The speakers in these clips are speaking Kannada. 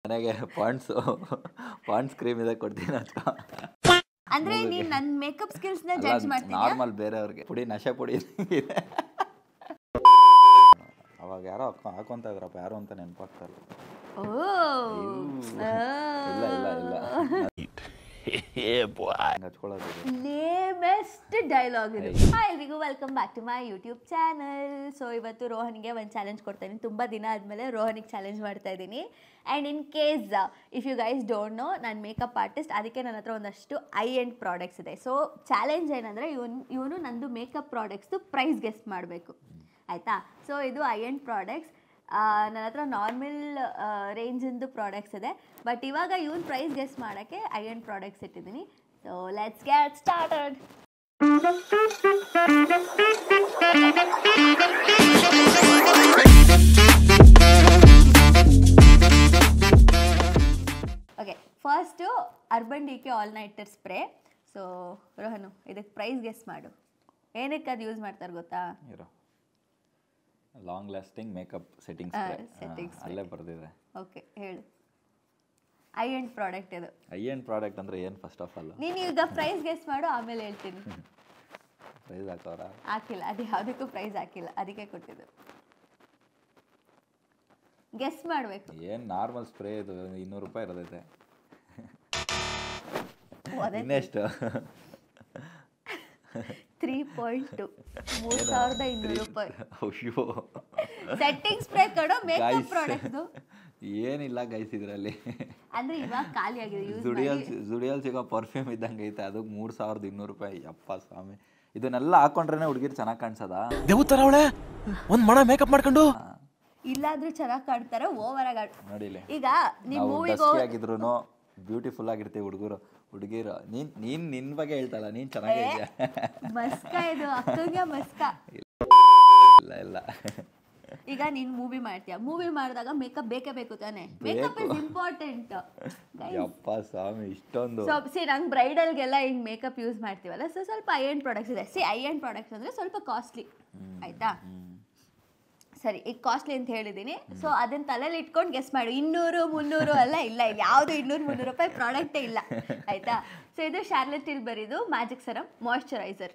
ನನಗೆ ಪಾಂಡ್ಸ್ ಕ್ರೀಮ್ ಇದೆ ಕೊಡ್ತೀನಿ ಅದ್ಕ ಅಂದ್ರೆ ನೀನ್ ನನ್ನ ಮೇಕಪ್ ಸ್ಕಿಲ್ಸ್ ನ ಜಡ್ಜ್ ಮಾಡ್ತೀಯಾ? ನಾರ್ಮಲ್ ಬೇರೆಯವ್ರಿಗೆ ಪುಡಿ ನಶೆ ಪುಡಿ ಇದೆ. ಅವಾಗ ಯಾರೋ ಹಾಕೊಂತ ಇದ್ರಪ್ಪ, ಯಾರು ಅಂತ ನೆನಪಾಗ್ತಾರೆ. ಓ ಇಲ್ಲ ಇಲ್ಲ ಇಲ್ಲ ಲೇಮೆಸ್ಟ್ ಡೈಲಾಗ್ ಇದು. ಹಾಯ್ ಎಲ್ರಿಗೂ, welcome back to my YouTube channel. So ಇವತ್ತು ರೋಹನ್ಗೆ ಒಂದು ಚಾಲೆಂಜ್ ಕೊಡ್ತಾ ಇದ್ದೀನಿ. ತುಂಬ ದಿನ ಆದಮೇಲೆ ರೋಹನಿಗೆ ಚಾಲೆಂಜ್ ಮಾಡ್ತಾ ಇದ್ದೀನಿ. And in case if you guys don't know, ನಾನು ಮೇಕಪ್ ಆರ್ಟಿಸ್ಟ್, ಅದಕ್ಕೆ ನನ್ನ ಹತ್ರ ಒಂದಷ್ಟು ಐ ಎಂಡ್ ಪ್ರಾಡಕ್ಟ್ಸ್ ಇದೆ. ಸೊ ಚಾಲೆಂಜ್ ಏನಂದರೆ ಇವನು ನಂದು ಮೇಕಪ್ ಪ್ರಾಡಕ್ಟ್ಸ್ದು ಪ್ರೈಸ್ ಗೆಸ್ಟ್ ಮಾಡಬೇಕು, ಆಯಿತಾ? ಸೊ ಇದು ಐ ಎಂಡ್ ಪ್ರಾಡಕ್ಟ್ಸ್. ನನ್ನ ಹತ್ರ ನಾರ್ಮಲ್ ರೇಂಜಿಂದು ಪ್ರಾಡಕ್ಟ್ಸ್ ಇದೆ, ಬಟ್ ಇವಾಗ ಇವನ್ ಪ್ರೈಸ್ ಗೆಸ್ ಮಾಡೋಕ್ಕೆ ಐ ಎಂಡ್ ಪ್ರಾಡಕ್ಟ್ಸ್ ಇಟ್ಟಿದ್ದೀನಿ. So let's get started. Okay, first Urban Decay All Nighter spray. So Rohan, ಇದಕ್ಕೆ ಪ್ರೈಸ್ ಗೆಸ್ ಮಾಡು. ಏನಕ್ಕೆ ಅದು ಯೂಸ್ ಮಾಡ್ತಾರೆ ಗೊತ್ತಾ? ಲಾಂಗ್ ಲಾಸ್ಟಿಂಗ್ ಮೇಕಪ್ ಸೆಟ್ಟಿಂಗ್ ಅಲ್ಲೇ ಬರ್ದಿದೆ. ಓಕೆ, ಹೇಳು. ಐ ಎಂಡ್ ಪ್ರಾಡಕ್ಟ್ ಇದು. ಐ ಎಂಡ್ ಪ್ರಾಡಕ್ಟ್ ಅಂದ್ರೆ ಏನು? ಫಸ್ಟ್ ಆಫ್ ಆಲ್ ನೀನು ಈಗ ಪ್ರೈಸ್ ಗೆಸ್ ಮಾಡು, ಆಮೇಲೆ ಹೇಳ್ತೀನಿ. ಪ್ರೈಸ್ ಹಾಕೋರ? ಹಾಕಿಲ್ಲ, ಅದು ಯಾವುದಕ್ಕೂ ಪ್ರೈಸ್ ಹಾಕಿಲ್ಲ, ಅದಕ್ಕೆ ಕೊಟ್ಟಿದ್ದು. ಗೆಸ್ ಮಾಡಬೇಕು. ಏನು ನಾರ್ಮಲ್ ಸ್ಪ್ರೇ ಇದು, 200 ರೂಪಾಯಿ ಇರೋದೈತೆ. ಇನ್ನೆಷ್ಟು? 3.2 3200 ರೂಪಾಯಿ. ಅಯ್ಯೋ, ಸೆಟ್ಟಿಂಗ್ ಸ್ಪ್ರೇ ಕೊಡೋ ಮೇಕಪ್ ಪ್ರಾಡಕ್ಟ್. ಏನಿಲ್ಲ ಗೈಸ್ ಇದರಲ್ಲಿ. ಅಂದ್ರೆ ಇವಾಗ ಖಾಲಿ ಆಗಿದೆ. ಜುಡಿಯಲ್ ಸಿಗೋ ಪರ್ಫ್ಯೂಮ್ ಇದ್ದಂಗೆ ಐತೆ, ಅದಕ್ಕೆ 3200 ರೂಪಾಯಿ. ಯಪ್ಪ ಸ್ವಾಮಿ, ಇದನ್ನೆಲ್ಲ ಹಾಕೊಂಡ್ರೆ ಹುಡುಗಿರು ಚೆನ್ನಾಗಿ ಕಾಣಿಸದ? ದೇವತರ ಅವಳೆ ಒಂದ್ ಮಣ ಮೇಕಪ್ ಮಾಡ್ಕೊಂಡು ಇಲ್ಲಾದ್ರೂ ಚೆನ್ನಾಗಿ ಕಾಣ್ತಾರೆ, ಓವರ್ ಆಗಿ ನೋಡಿಲಿ. ಈಗ ನೀವು ಮೂವಿಗೆ ಆಗಿದ್ರು ಬ್ಯೂಟಿಫುಲ್ ಆಗಿರ್ತೀವಿ ಹುಡುಗಿರು. ನಿನ್ ಬಗ್ಗೆ ಹೇಳ್ತಲ್ಲ, ನೀನ್ ಚೆನ್ನಾಗಿದ್ಯಾ? ಮಸ್ಕ ಇದು, ಅಕ್ಕಂಗೆ ಮಸ್ಕ. ಇಲ್ಲ ಇಲ್ಲ, ಈಗ ನೀನ್ ಮೂವಿ ಮಾಡ್ತೀಯ, ಮೂವಿ ಮಾಡಿದಾಗ ಮೇಕಪ್ ಬೇಕೇ ಬೇಕು ತಾನೆ? Makeup is important. ಯಪ್ಪ ಸ್ವಾಮಿ, ಇಷ್ಟೊಂದು. ಸೊ ನಂಗೆ ಬ್ರೈಡಲ್ಗೆಲ್ಲ ಹಿಂಗ್ ಮೇಕಪ್ ಯೂಸ್ ಮಾಡ್ತೀವಲ್ಲ, ಸೊ ಸ್ವಲ್ಪ ಐ ಎಂಡ್ ಪ್ರಾಡಕ್ಟ್ಸ್ ಇದೆ. ಐ ಎಂಡ್ ಪ್ರಾಡಕ್ಟ್ಸ್ ಅಂದ್ರೆ ಸ್ವಲ್ಪ ಕಾಸ್ಟ್ಲಿ, ಆಯ್ತಾ? ಸರಿ, ಈಗ ಕಾಸ್ಟ್ಲಿ ಅಂತ ಹೇಳಿದ್ದೀನಿ. ಸೊ ಅದನ್ನ ತಲೆಯಲ್ಲಿ ಇಟ್ಕೊಂಡು ಗೆಸ್ ಮಾಡು. 200 300 ಅಲ್ಲ, ಇಲ್ಲ ಇಲ್ಲಿ ಯಾವುದು 200 300 ರೂಪಾಯಿ ಪ್ರಾಡಕ್ಟೇ ಇಲ್ಲ, ಆಯ್ತಾ? ಸೊ ಇದು ಶಾರ್ಲೆಟ್ ಟಿಲ್ಬರಿದು ಮ್ಯಾಜಿಕ್ ಸರಮ್ ಮಾಯ್ಶ್ಚರೈಸರ್.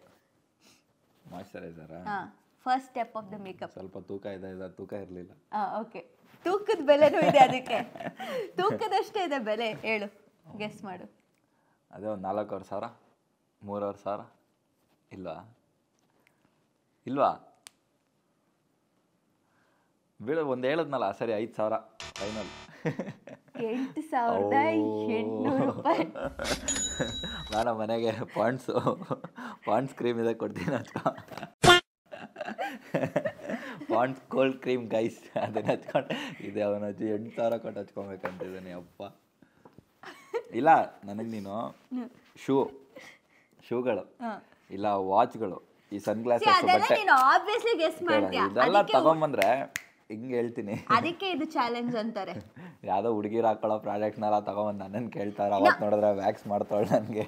ಹಾಂ, first step of the makeup. ಸ್ವಲ್ಪ ತೂಕ ಇದೆ, ತೂಕ ಇರಲಿಲ್ಲ. ಓಕೆ, ತೂಕದ ಬೆಲೆನೂ ಇದೆ ಅದಕ್ಕೆ. ತೂಕದಷ್ಟೇ ಇದೆ ಬೆಲೆ. ಹೇಳು, ಗೆಸ್ ಮಾಡು. ಅದೇ ಒಂದು 4000 3000 ಇಲ್ವಾ? ಇಲ್ವಾ? ಬೀಳ ಒಂದು ಹೇಳದ್ನಲ್ಲ, ಸರಿ 5000 ಫೈನಲ್. 8800 ರೂಪಾಯಿ. ನಾನು ಮನೆಗೆ ಪಾಂಡ್ಸ್ ಕ್ರೀಮ್ ಇದೆ ಕೊಡ್ತೀನಿ ಅದ್ಕ. ಪಾಂಡ್ಸ್ ಕೋಲ್ಡ್ ಕ್ರೀಮ್ ಗೈಸ್, ಅದನ್ನ ಹಚ್ಕೊಂಡು ಇದೆ. ಅವನ 8000 ಕೊಟ್ಟು ಹಚ್ಕೊಬೇಕಂತಿದ್ದಾನೆ. ಅಪ್ಪ ಇಲ್ಲ, ನನಗೆ ನೀನು ಶೂಗಳು ಇಲ್ಲ ವಾಚ್ಗಳು, ಈ ಸನ್ ಗ್ಲಾಸಸ್, ಬಟ್ಟೆ ಇದೆಲ್ಲ ತಗೊಂಬಂದ್ರೆ ಹಿಂಗೆ ಹೇಳ್ತೀನಿ. ಅದಕ್ಕೆ ಇದು ಚಾಲೆಂಜ್ ಅಂತಾರೆ. ಯಾವುದೋ ಹುಡುಗಿರು ಹಾಕೊಳ್ಳೋ ಪ್ರಾಡಕ್ಟ್ನೆಲ್ಲ ತಗೊಂಬಂದು ನನ್ನನ್ನು ಕೇಳ್ತಾರೆ. ಅವತ್ತು ನೋಡಿದ್ರೆ ವ್ಯಾಕ್ಸ್ ಮಾಡ್ತಾಳೆ ನನಗೆ.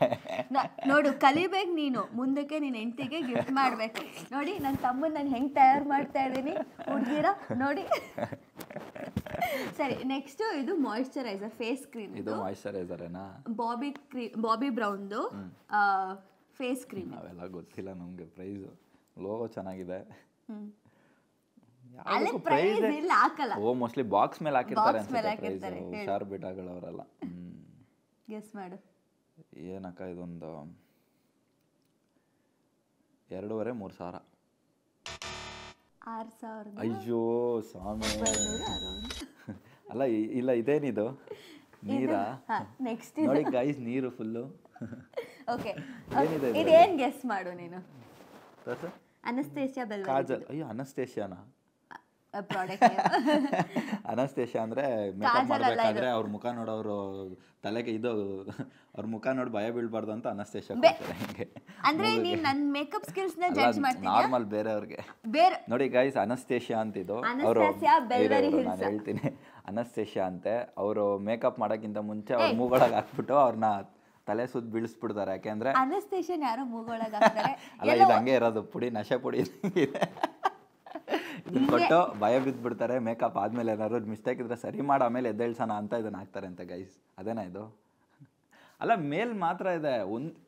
ನೋಡು, ಕಲಿಬೇಕು ನೀನು. ಮುಂದಕ್ಕೆ ನೀನು ಹೆಂಡತಿಗೆ ಗಿಫ್ಟ್ ಮಾಡಬೇಕು. ನೋಡಿ ನನ್ನ ತಮ್ಮನ ನಾನು ಹೆಂಗೆ ತಯಾರು ಮಾಡ್ತಾ ಇದ್ದೀನಿ ಹುಡುಗಿರ ನೋಡಿ. ಸರಿ, ನೆಕ್ಸ್ಟ್ ಇದು ಮಾಯ್ಶ್ಚರೈಸರ್ ಫೇಸ್ ಕ್ರೀಮ್. ಇದು ಮಾಯ್ಶ್ಚರೈಸರೇನಾ? ಬಾಬಿ ಬ್ರೌನ್ದು ಫೇಸ್ ಕ್ರೀಮ್. ಅವೆಲ್ಲ ಗೊತ್ತಿಲ್ಲ ನಮಗೆ. ಪ್ರೈಸು ಲೋಗೋ ಚೆನ್ನಾಗಿದೆ. ಪ್ರೈಸ್ ಇಲ್ಲ, ಹಾಕಲ್ಲ. ಓ, ಮೋಸ್ಟ್ಲಿ ಬಾಕ್ಸ್ ಮೇಲೆ ಹಾಕಿರ್ತಾರೆ ಅನ್ಸುತ್ತೆ. ಹುಷಾರ್ ಬಿಟ್ಟಾಗಳವರೆಲ್ಲ. ಗೆಸ್ ಮಾಡು. ಏನಕ್ಕ ಇದೊಂದು 2,500 6000. ಅಯ್ಯೋ ಸ್ವಾಮಿ, ಅಲ್ಲ ಇಲ್ಲ, ಇದೇನಿದು? ನೀರಾ? ನೆಕ್ಸ್ಟ್ ನೋಡಿ ಗೈಸ್, ನೀರು ಫುಲ್ಲು. ಓಕೆ, ಇದೇನ್ ಗೆಸ್ ಮಾಡು ನೀನು? ಅನಸ್ತೇಶಿಯಾ ಬೆಲ್ವೆರಿ ಕಾಜಲ್. ಅಯ್ಯೋ, ಅನಸ್ತೇಶಿಯಾನಾ? ಪ್ರಾಡಕ್ಟ್. ಅನಸ್ತೇಶಿಯಾ ಅಂದ್ರೆ ಮೇಕಪ್ ಮಾಡಬೇಕಾದ್ರೆ ಅವ್ರ ಮುಖ ನೋಡೋರು ತಲೆಗೆ ಇದು, ಅವ್ರ ಮುಖ ನೋಡಿ ಭಯ ಬೀಳ್ಬಾರ್ದು ಅಂತ ಅನಸ್ತೇಶಿಯಾ ಕೊಡ್ತಾರೆ. ಹಿಂಗೆ ಅಂದ್ರೆ ನೀನು ನನ್ನ ಮೇಕಪ್ ಸ್ಕಿಲ್ಸ್ ನ ಜಡ್ಜ್ ಮಾಡ್ತೀಯಾ? ನಾರ್ಮಲ್ ಬೇರೆಯವ್ರಿಗೆ ನೋಡಿ ಗೈಸ್, ಅನಸ್ತೇಶಿಯಾ ಅಂತಿದ್ದು ಅವರು. ನಾನು ಹೇಳ್ತೀನಿ, ಅನಸ್ತೇಶಿಯಾ ಅಂತೆ. ಅವರು ಮೇಕಪ್ ಮಾಡೋಕ್ಕಿಂತ ಮುಂಚೆ ಅವ್ರ ಮೂಗೊಳಗೆ ಹಾಕ್ಬಿಟ್ಟು ಅವ್ರನ್ನ ತಲೆ ಸುತ್ತ ಬೀಳಿಸ್ಬಿಡ್ತಾರೆ. ಯಾಕೆಂದ್ರೆ ಅನಸ್ತೇಶಿಯಾ ಯಾರೋ ಮೂಗೊಳಗೆ ಹಾಕ್ತಾರೆ. ಅಲ್ಲ, ಇದು ಹಂಗೆ ಇರೋದು, ಪುಡಿ ನಶೆ ಪುಡಿ ಇದೆ. ಕೊಟ್ಟು ಭಯ ಬಿದ್ದುಬಿಡ್ತಾರೆ. ಮೇಕಪ್ ಆದಮೇಲೆ ಏನಾದ್ರು ಮಿಸ್ಟೇಕ್ ಇದ್ರೆ ಸರಿ ಮಾಡಿ ಆಮೇಲೆ ಎದ್ದೇಳ್ಸೋಣ ಅಂತ ಇದನ್ನು ಹಾಕ್ತಾರೆ ಅಂತ ಗೈಸ್. ಅದೇನಾ ಇದು? ಅಲ್ಲ ಮೇಲ್ ಮಾತ್ರ ಇದೆ,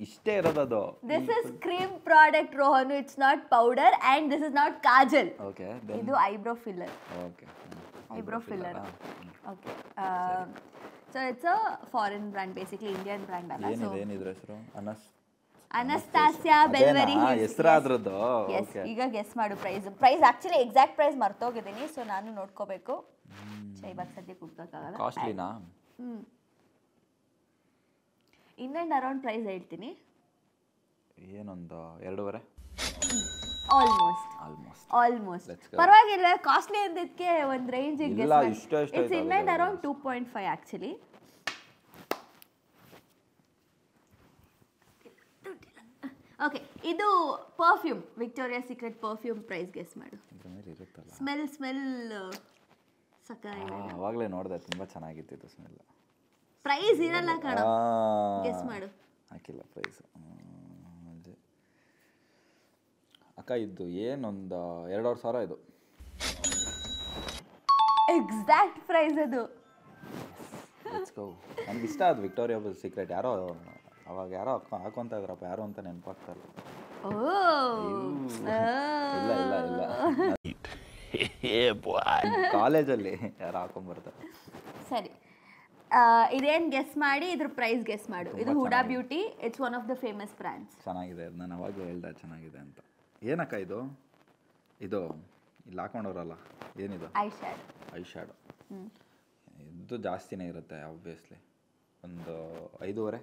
ಇಷ್ಟೇ ಇರೋದು. This is cream product Rohan, it's not powder and this is not kajal. Okay, ಇದು eyebrow filler. Okay, eyebrow filler. Okay, so it's a foreign brand, basically Indian brand ಅಲ್ಲ. ಸೊ ಏನಿದ್ರ ಹೆಸರು? ಅನಸ್ತಾಸಿಯಾ ಬೆಲ್ವೆರಿ ಹೆಸರಾದ್ರದ್ದು. ಈಗ ಗೆಸ್ ಮಾಡು ಪ್ರೈಸ್ ಆಕ್ಚುಲಿ ಎಕ್ಸಾಕ್ಟ್ ಪ್ರೈಸ್ ಮರ್ತೋಗಿದ್ದೀನಿ, ಸೊ ನಾನು ನೋಡ್ಕೋಬೇಕು. ಇವಾಗ ಸದ್ಯಕ್ಕೆ ಹುಡ್ಕೋಕ್ಕಾಗಲ್ಲ. ಕಾಸ್ಟ್ಲಿನಾ? ಇನ್ ಆ್ಯಂಡ್ ಅರೌಂಡ್ ಪ್ರೈಸ್ ಹೇಳ್ತೀನಿ. ಏನೊಂದು 2.5. ಆಲ್ಮೋಸ್ಟ್ ಪರವಾಗಿಲ್ಲ. ಕಾಸ್ಟ್ಲಿ ಅಂದಿದ್ದಕ್ಕೆ ಒಂದು ರೇಂಜಿಗೆ it's in and around 2.5 actually. Okay, ಇದು perfume, Victoria Secret perfume. Price guess ಮಾಡು. ಸ್ಮೆಲ್ ಸಕ್ಕತ್ತಾಗಿದೆ. ಅವಾಗಲೇ ನೋಡಿದೆ, ತುಂಬ ಚೆನ್ನಾಗಿತ್ತು ಇದು ಸ್ಮೆಲ್. ಪ್ರೈಸ್ ಇರಲ್ಲ ಕಣ, ಗೆಸ್ ಮಾಡು. ಹಾಕಿಲ್ಲ ಪ್ರೈಸ್. ಅಕ್ಕ ಇದ್ದು ಏನೊಂದು 2,500 ಇದು. ಎಕ್ಸಾಕ್ಟ್ ಪ್ರೈಸ್ ಅದು. ನನಗೆ ಇಷ್ಟ ಅದು ವಿಕ್ಟೋರಿಯಾ ಸೀಕ್ರೆಟ್. ಅವಾಗ ಯಾರೋ ಹಾಕೊಂತ ಇದ್ರಪ್ಪ, ಯಾರು ಅಂತ ನೆನಪಾಗ್ತಾರೆ. ಇಲ್ಲ ಕಾಲೇಜಲ್ಲಿ ಯಾರು ಹಾಕೊಂಡ್ಬರ್ತಾರೆ. ಸರಿ, ಇದೇನು ಗೆಸ್ ಮಾಡಿ ಇದ್ರ ಪ್ರೈಸ್ ಗೆಸ್ ಮಾಡು. ಇದು Huda Beauty, it's one of the famous brands. ಚೆನ್ನಾಗಿದೆ, ನಾನು ಅವಾಗ ಹೇಳ್ದೆ ಚೆನ್ನಾಗಿದೆ ಅಂತ. ಏನಕ್ಕ ಇದು? ಇದು ಇಲ್ಲಿ ಹಾಕೊಂಡವ್ರಲ್ಲ, ಏನಿದು? Eye shadow. ಇದು ಜಾಸ್ತಿನೇ ಇರುತ್ತೆ ಆಬ್ವಿಯಸ್ಲಿ. ಒಂದು 5.5.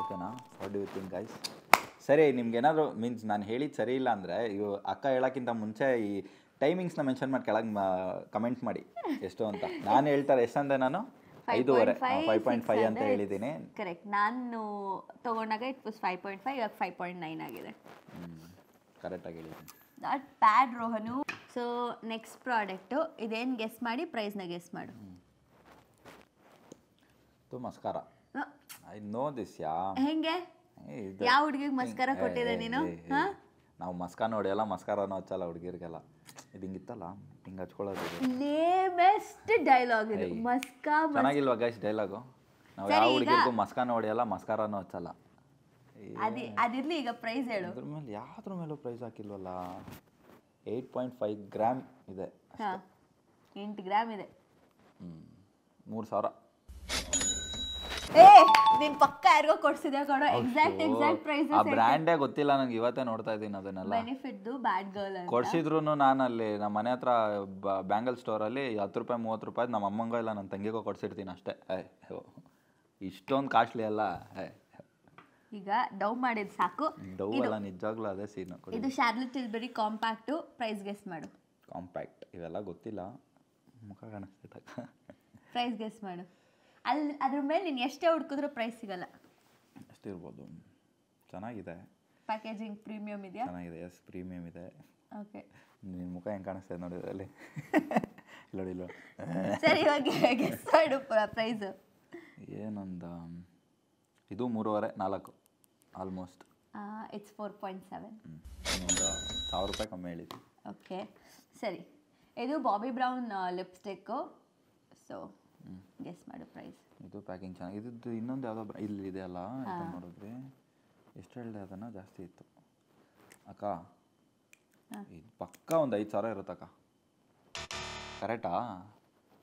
ಓಕೆನಾ? What do you think guys? ಸರಿ, ನಿಮ್ಗೇನಾದರೂ ಮೀನ್ಸ್ ನಾನು ಹೇಳಿದ್ದು ಸರಿ ಇಲ್ಲ ಅಂದರೆ ಇವು ಅಕ್ಕ ಹೇಳೋಕ್ಕಿಂತ ಮುಂಚೆ ಈ ಟೈಮಿಂಗ್ಸ್ನ ಮೆನ್ಷನ್ ಮಾಡಿ ಕೆಳಗೆ ಕಮೆಂಟ್ ಮಾಡಿ ಎಷ್ಟು ಅಂತ. ನಾನು ಹೇಳ್ತಾರೆ ಎಷ್ಟಂದೆ? ನಾನು 5.5 ಅಂತ ಹೇಳಿದ್ದೀನಿ. ಕರೆಕ್ಟ್. ನಾನು ತೊಗೊಂಡಾಗ ಇಟ್ ವಾಸ್ 5.5, ಇವಾಗ 5.9 ಆಗಿದೆ. ಕರೆಕ್ಟಾಗಿ ಹೇಳಿದ್ದೀನಿ. Not bad Rohan. So next product, ಇದೇನು ಗೆಸ್ ಮಾಡಿ ಪ್ರೈಸ್ನ ಗೆಸ್ ಮಾಡು. ಇದು ಮಸ್ಕಾರ. I know this. ಹೆಂಗೆ? ಯಾವ ಹುಡುಗಿಗೆ ಮಸ್ಕಾರ ಕೊಟ್ಟಿದೆ ನೀನು? ನಾವು ಮಸ್ಕಾರ ನೋಡಿಯಲ್ಲ, ಮಸ್ಕಾರನೂ ಹಚ್ಚಲ್ಲ ಹುಡುಗಿರಿಗೆಲ್ಲ. ಇದು ಹಿಂಗಿತ್ತಲ್ಲ, ಹಿಂಗೆ ಹಚ್ಕೊಳ್ಳೋದು. ಲೇಮೆಸ್ಟ್ ಡೈಲಾಗ್ ಇದು. ಮಸ್ಕಾ ಚೆನ್ನಾಗಿಲ್ವಾ ಗೈಸ್ ಡೈಲಾಗು? ನಾವು ಯಾವ ಹುಡುಗಿರಿಗೂ ಮಸ್ಕಾ ನೋಡಿಯಲ್ಲ, ಮಸ್ಕಾರನೂ ಹಚ್ಚಲ್ಲ. ಅದಿರ್ಲಿ, ಈಗ ಪ್ರೈಸ್ ಹೇಳು. ಅದ್ರ ಮೇಲೆ ಯಾವ್ದ್ರ ಮೇಲೂ ಪ್ರೈಸ್ ಹಾಕಿಲ್ವಲ್ಲ. 8.5 ಗ್ರಾಮ್ ಇದೆ. 8 ಗ್ರಾಮ್ ಇದೆ. 3,000. ನೀನ್ ಪಕ್ಕ ಯಾರಿಗೋ ಕೊಡ್ಸಿದ್ಯಾ ಕಣೋ. Exact price. ಆ ಬ್ರ್ಯಾಂಡೇ ಗೊತ್ತಿಲ್ಲ ನಂಗೆ, ಇವತ್ತೇ ನೋಡ್ತಾ ಇದ್ದೀನಿ ಅದನ್ನೆಲ್ಲ. ಬೆನಿಫಿಟ್ ಬ್ಯಾಡ್ ಗರ್ಲ್ ಅಂತ ಕೊಡ್ಸಿದ್ರು. ನಾನು ಅಲ್ಲಿ ನಮ್ಮ ಮನೆ ಹತ್ರ ಬ್ಯಾಂಗಲ್ ಸ್ಟೋರಲ್ಲಿ 10 ರೂಪಾಯಿ 30 ರೂಪಾಯಿ ನಮ್ಮ ಅಮ್ಮಂಗೋ ಇಲ್ಲ ನನ್ನ ತಂಗಿಗೋ ಕೊಡ್ಸಿರ್ತೀನಿ ಅಷ್ಟೇ. ಇಷ್ಟೊಂದು ಕಾಸ್ಟ್ಲಿ ಅಲ್ಲ. ಈಗ ಡೌ ಮಾಡಿದ್ ಸಾಕು. ಡೌ ಅಲ್ಲ, ನಿಜವಾಗ್ಲೂ ಅದೇ ಸೀನು. ಇದು ಶಾರ್ಲಟ್ ಟಿಲ್ಬರಿ ಕಾಂಪ್ಯಾಕ್ಟು. ಪ್ರೈಸ್ ಗೆಸ್ ಮಾಡು. ಕಾಂಪ್ಯಾಕ್ಟ್ ಇವೆಲ್ಲ ಗೊತ್ತಿಲ್ಲ, ಮುಖ ಕಾಣಿಸ್ತೈತ. ಪ್ರೈಸ್ ಗೆಸ್ ಮಾಡು. ಅಲ್ಲಿ ಅದ್ರ ಮೇಲೆ ನೀನು ಎಷ್ಟೇ ಹುಡುಕಿದ್ರೂ ಪ್ರೈಸ್ ಸಿಗಲ್ಲ. ಎಷ್ಟಿರ್ಬೋದು? ಚೆನ್ನಾಗಿದೆ. ಪ್ಯಾಕೇಜಿಂಗ್ ಪ್ರೀಮಿಯಂ ಇದೆಯಾ? ಚೆನ್ನಾಗಿದೆ. ಎಸ್, ಪ್ರೀಮಿಯಂ ಇದೆ. ಓಕೆ, ನಿನ್ನ ಮುಖ ಹೆಂಗೆ ಕಾಣಿಸ್ತದೆ ನೋಡಿದ್ರೆ ಅಲ್ಲಿ. ಇಲ್ಲ ಸರಿ, ಇವಾಗ ಗೆಸ್ ಮಾಡು ಪ್ರೈಸು. ಏನೊಂದು ಇದು 3.5 4 ಆಲ್ಮೋಸ್ಟ್. ಇಟ್ಸ್ 4.7. ಒಂದು 1,000 ರೂಪಾಯಿ ಕಮ್ಮಿ ಹೇಳಿದ್ವಿ. ಓಕೆ, ಸರಿ. ಇದು Bobbi brown lipstick. So guess ಮಾಡು ಪ್ರೈಸ್. ಇದು ಪ್ಯಾಕಿಂಗ್ ಚೆನ್ನಾಗಿ. ಇದ್ದು ಇನ್ನೊಂದು ಯಾವುದೋ ಇಲ್ಲಿ ಇದೆಯಲ್ಲ, ನೋಡಿದ್ವಿ. ಎಷ್ಟು ಹೇಳಿದೆ ಅದನ್ನು? ಜಾಸ್ತಿ ಇತ್ತು ಅಕ್ಕ. ಇದು ಪಕ್ಕ ಒಂದು 5,000 ಇರುತ್ತಕ್ಕ. ಕರೆಕ್ಟಾ?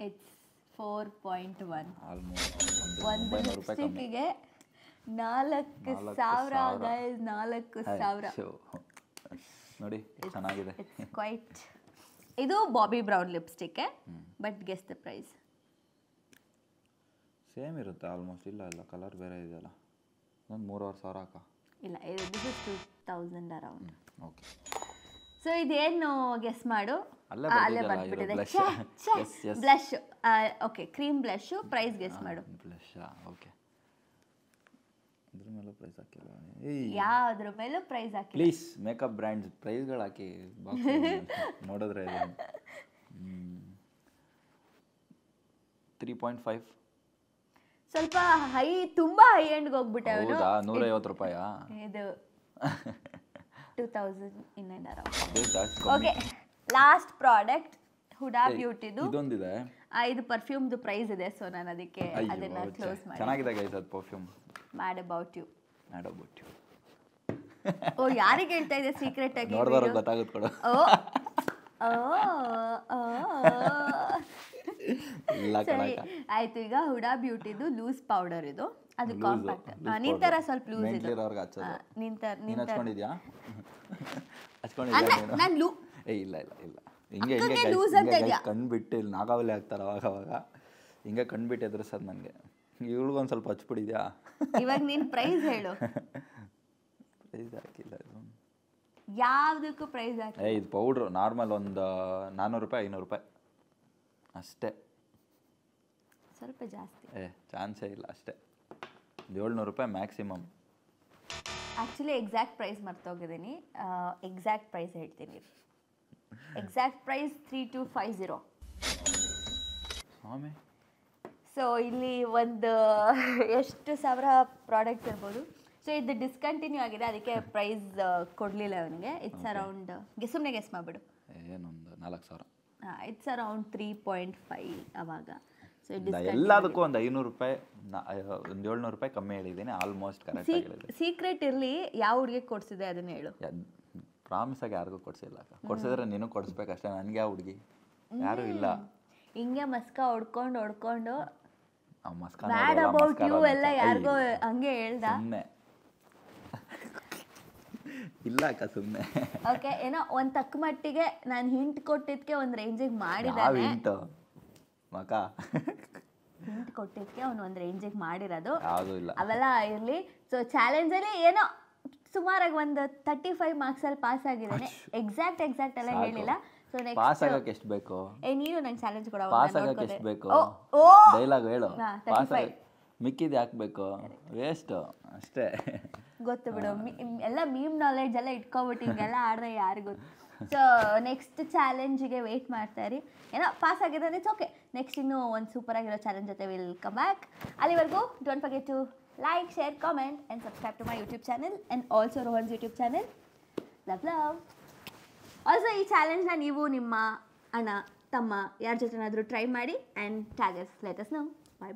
ಇಟ್ಸ್ 4.1. ಆಲ್ಮೋಸ್ಟ್ ಒಂದು ಲಿಪ್ಸ್ಟಿಕ್ಕಿಗೆ 4,000 ಗೈಸ್. 4,000 ನೋಡಿ, ಚೆನ್ನಾಗಿದೆ. ಕ್ವೈಟ್. ಇದು Bobbi Brown lipstick, but guess the price. Same ಇರುತ್ತೆ ಆಲ್ಮೋಸ್ಟ್. ಇಲ್ಲ ಕಲರ್ ಬೇರೆ ಇದೆಯಲ್ಲ. ಒಂದು 3,500 ಅಕ್ಕ. ಇಲ್ಲ, this is 2,000 around. Okay, so ಇದೇನು ಗೆಸ್ ಮಾಡು. ಅಲ್ಲೇ ಬಂದ್ಬಿಟ್ಟಿದೆ. Blush. Okay, cream blush. Price guess ಮಾಡು. ಬ್ಲಷ್. ಓಕೆ, ಇದ್ರ ಮೇಲೂ ಪ್ರೈಸ್ ಹಾಕಿಲ್ಲ. ಯಾವ್ದ್ರ ಮೇಲೂ ಪ್ರೈಸ್ ಹಾಕಿ. ಪ್ಲೀಸ್ ಮೇಕಪ್ ಬ್ರ್ಯಾಂಡ್ಸ್ ಪ್ರೈಸ್ಗಳು ಹಾಕಿ ನೋಡಿದ್ರೆ. 3.5. ಸ್ವಲ್ಪ ತುಂಬಾ ಹೈ ಎಂಡ್ಗೆ ಹೋಗ್ಬಿಟ್ಟೆ ಅವನು. ಹೌದಾ? 150 ರೂಪಾಯಾ? ಇದು 2000 in and around. Okay, last product Huda ಬ್ಯೂಟಿದು ಇದೊಂದಿದೆ. ಇದು ಪರ್ಫ್ಯೂಮ್ದು ಪ್ರೈಸ್ ಇದೆ, ಸೊ ನಾನು ಅದಕ್ಕೆ ಅದನ್ನ ಕ್ಲೋಸ್ ಮಾಡಿ. ಚೆನ್ನಾಗಿದೆ ಗೈಸ್ ಅದು perfume. Mad about you. Oh, ಯಾರಿಗೆ ಹೇಳ್ತಾ ಇದೆ ಸೀಕ್ರೆಟ್ ಆಗಿ? ನೋಡಿದವ್ರಿಗೆ ಗೊತ್ತಾಗುತ್ತೆ ಕೊಡು. ಸರಿ ಆಯ್ತು. ಈಗ ಹುಡಾ ಬ್ಯೂಟಿದು ಲೂಸ್ ಪೌಡರ್ ಇದು, ಅದು ಕಾಂಪ್ಯಾಕ್ಟ್. ನಿನ್ ತರ ಸ್ವಲ್ಪ ಲೂಸ್ ಇದೆ. ಹಿಂಗೆ ಕಣ್ಬಿಟ್ಟು ಇಲ್ಲಿ ನಾಗಾವಲಿ ಆಗ್ತಾರೆ ಅವಾಗ ಹಿಂಗೆ ಕಣ್ಬಿಟ್ಟು ಎದುರಿಸೋದು ನನಗೆ. ಇವಳಿಗೊಂದು ಸ್ವಲ್ಪ ಹಚ್ಬಿಡಿದ್ಯಾ? ಇವಾಗ ನೀನ್ ಪ್ರೈಸ್ ಹೇಳು. ಪ್ರೈಸ್ ಹಾಕಿಲ್ಲ ಇದು. ಯಾವುದಕ್ಕೂ ಪ್ರೈಸ್ ಹಾಕಿ. ಇದು ಪೌಡ್ರು ನಾರ್ಮಲ್ ಒಂದು 400 ರೂಪಾಯಿ 500 ರೂಪಾಯಿ ಅಷ್ಟೇ. ಸ್ವಲ್ಪ ಜಾಸ್ತಿ. ಚಾನ್ಸೇ ಇಲ್ಲ, ಅಷ್ಟೇ 700 ರೂಪಾಯಿ ಮ್ಯಾಕ್ಸಿಮಮ್. ಆ್ಯಕ್ಚುಲಿ ಎಕ್ಸಾಕ್ಟ್ ಪ್ರೈಸ್ ಮರ್ತೋಗಿದ್ದೀನಿ. ಎಕ್ಸಾಕ್ಟ್ ಪ್ರೈಸ್ ಹೇಳ್ತೀನಿ. Exact price 3250. ಸೊ ಇಲ್ಲಿ ಒಂದು ಎಷ್ಟು ಸಾವಿರ ಪ್ರಾಡಕ್ಟ್ಸ್ ಇರ್ಬೋದು. ಸೊ ಇದು ಡಿಸ್ಕಂಟಿನ್ಯೂ ಆಗಿದೆ, ಅದಕ್ಕೆ ಪ್ರೈಸ್ ಕೊಡಲಿಲ್ಲ ಅವನಿಗೆ. ಇಟ್ಸ್ ಅರೌಂಡ್, ಸುಮ್ಮನೆ ಗೆಸ್ ಮಾಡಿಬಿಡು. ಏನೊಂದು 4000. ಇಟ್ಸ್ ಅರೌಂಡ್ 3.5 ಅವಾಗ. ಸೊ ಎಲ್ಲದಕ್ಕೂ ಒಂದು 500 ರೂಪಾಯಿ, ಒಂದು 700 ರೂಪಾಯಿ ಕಮ್ಮಿ ಹೇಳಿದ್ದೀನಿ. ಆಲ್ಮೋಸ್ಟ್ ಕರೆಕ್ಟ್ ಆಗಿ. ಸೀಕ್ರೆಟ್ ಇರಲಿ, ಯಾವ ಹುಡುಗಿಗೆ ಕೊಡಿಸಿದೆ ಅದನ್ನ ಹೇಳು. ಪ್ರಾಮಿಸ್ ಆಗಿ ಯಾರಿಗೂ ಕೊಡಿಸಿಲ್ಲ. ಕೊಡಿಸಿದ್ರೆ ನೀನು ಕೊಡಿಸ್ಬೇಕಷ್ಟೇ. ನನಗೆ ಯಾವ ಹುಡುಗಿ ಯಾರೂ ಇಲ್ಲ. ಹಿಂಗೆ ಮಸ್ಕ ಹೊಡ್ಕೊಂಡು ಮಸ್ಕ ಬ್ಯಾಡ್ ಅಬೌಟ್ ಯು ಎಲ್ಲ ಯಾರಿಗೋ ಹಂಗೆ ಹೇಳ್ದ. ಇಲ್ಲ ಅಕ್ಕ, ಸುಮ್ಮನೆ. ಓಕೆ, ಏನೋ ಒಂದು ತಕ್ಕ ಮಟ್ಟಿಗೆ ನಾನು ಹಿಂಟ್ ಕೊಟ್ಟಿದ್ಕೆ ಒಂದು ರೇಂಜಿಗೆ ಮಾಡಿದ್ದಾನೆ. ಹಿಂಟ್ ಕೊಟ್ಟಿದ್ಕೆ ಅವನು ಒಂದು ರೇಂಜಿಗೆ ಮಾಡಿರೋದು. ಅವೆಲ್ಲ ಇರಲಿ. ಸೊ ಚಾಲೆಂಜಲ್ಲಿ ಏನೋ ಸುಮಾರಾಗಿ ಒಂದು 35 ಮಾರ್ಕ್ಸಲ್ಲಿ ಪಾಸ್ ಆಗಿದ್ದಾನೆ. ಎಕ್ಸಾಕ್ಟ್ ಎಲ್ಲ ಹೇಳಿಲ್ಲ. ಸೊ ಪಾಸ್ ಆಗಕ್ಕೆ ಎಷ್ಟು ಬೇಕು? ನೀನು ನಂಗೆ ಚಾಲೆಂಜ್ ಕೊಡ. ಪಾಸ್ ಆಗಕ್ಕೆ ಎಷ್ಟು ಬೇಕು? ಡೈಲಾಗ್ ಹೇಳು. ಪಾಸ್ ಆಗಿ ಮಿಕ್ಕಿದ್ದು ಹಾಕ್ಬೇಕು, ವೇಸ್ಟ್ ಅಷ್ಟೇ. ಗೊತ್ತು ಬಿಡು, ಎಲ್ಲ ಮೀಮ್ ನಾಲೆಡ್ಜ್ ಎಲ್ಲ ಇಟ್ಕೊಬಿಟ್ಟು ಹಿಂಗೆಲ್ಲ ಆಡಿದ್ರೆ ಯಾರು ಗೊತ್ತು. ಸೊ ನೆಕ್ಸ್ಟ್ ಚಾಲೆಂಜಿಗೆ ವೆಯ್ಟ್ ಮಾಡ್ತಾ ಇರಿ. ಏನೋ ಪಾಸ್ ಆಗಿದೆ ಅಂದರೆ ಇಟ್ಸ್ ಓಕೆ. ನೆಕ್ಸ್ಟ್ ಇನ್ನೂ ಒಂದು ಸೂಪರ್ ಆಗಿರೋ ಚಾಲೆಂಜ್ ಜೊತೆ ವಿಲ್ ಕಮ್ ಬ್ಯಾಕ್. ಅಲ್ಲಿವರೆಗೂ don't forget to like, share, comment and subscribe to my YouTube channel and also Rohan's YouTube channel. Love. Also ಈ ಚಾಲೆಂಜ್ನ ನೀವು ನಿಮ್ಮ ಅಣ್ಣ, ತಮ್ಮ ಯಾರ ಜೊತೆನಾದರೂ ಟ್ರೈ ಮಾಡಿ and tag us. Let us know. Bye.